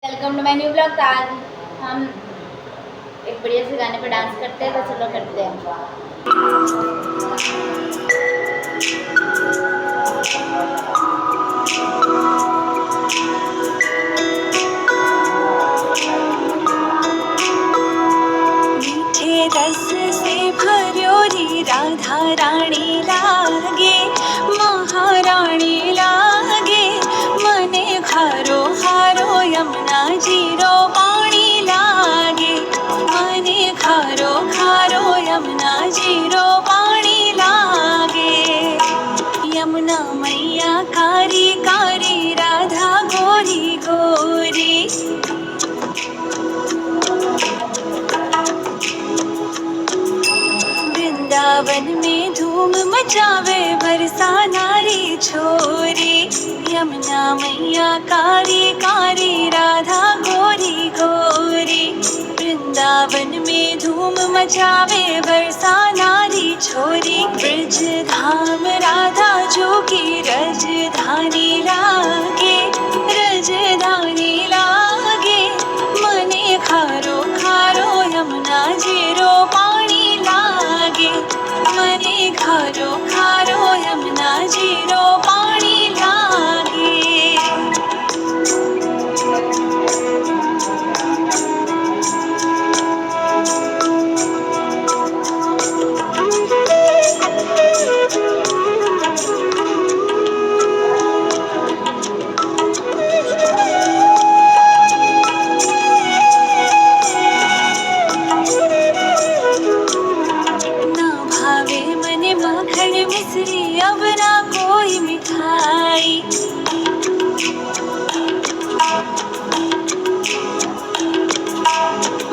Welcome to my new blog. तो आज हम एक बढ़िया से गाने पे डांस करते हैं, तो चलो करते हैं। मीठे रस से भर्यो री राधा रानी लागे, महाराणी लागे, मने खारो खारो यमुना जीरो पाणी लागे, मने खारो खारो यमुना जीरो पाणी लागे। यमुना मैया कारी कारी, राधा गोरी गोरी, वृंदावन में धूम मचावे बरसा नारी छोरी। यमुना मैया कारी कारी, राधा गोरी गोरी, वृंदावन में धूम मचावे बरसा नारी छोरी। ब्रज धाम राधा जोगी, रजधानी लागे, रजधानी लागे, मने खारो खारो यमुना जीरो पाणी लागे, मने खारो खारो यमुना जीरो पाणी लागे। ना भावे मने माखन मिश्री, अब ना कोई मिठाई।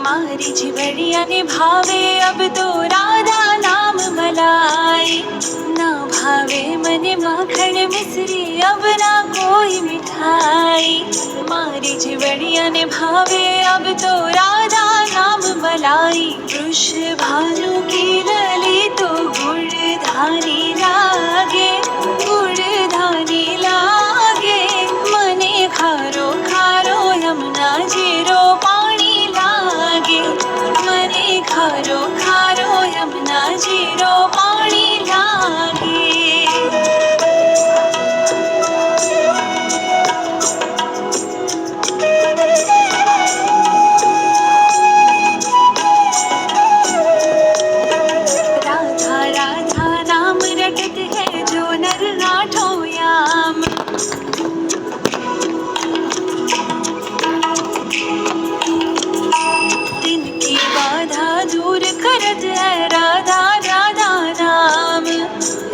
मारी जिवड़िया ने भावे अब तो राधा नाम मलाई। ना भावे मने माखन मिश्री, अब ना कोई मिठाई। मारी जिवड़िया ने भावे अब तो राधा नाम मलाई। वृष भानु की लली तो गुड़धानी लागे, गुड़धानी लागे, मने खारो खारो यमुना जीरो पाणी लागे, मने खारो खारो यमुना जीरो पाणी लागे। राधा राधा नाम रटत है जो नर आठों याम। तिनकी बाधा दूर करत है राधा राधा नाम।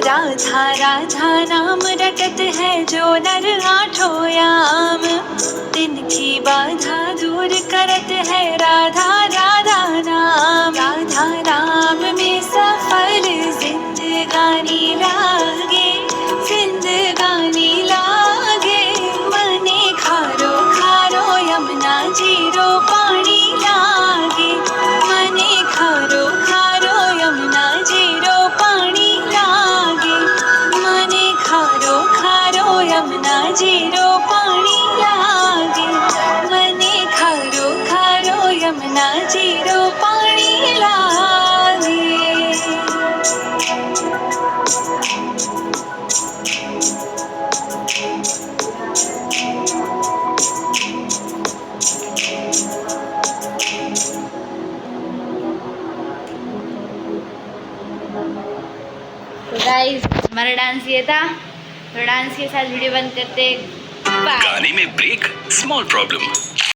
राधा राधा नाम रटत है जो नर आठों याम। तिनकी बाधा दूर करत है राधा राधा नाम। राधा नाम में सफल जिंदगानी लागे, जिंदगानी लागे, मने खारो खारो यमुना जीरो पाणी लागे, मने खारो खारो यमुना जीरो पाणी लागे, मने खारो खारो यमुना जीरो पाणी लागे, मने खारो खारो यमुना जीरो पाणी लागे। तो गाइस, हमारा डांस ये था। तो डांस के साथ वीडियो बंद करते। बाय। गाने में ब्रेक, स्मॉल प्रॉब्लम,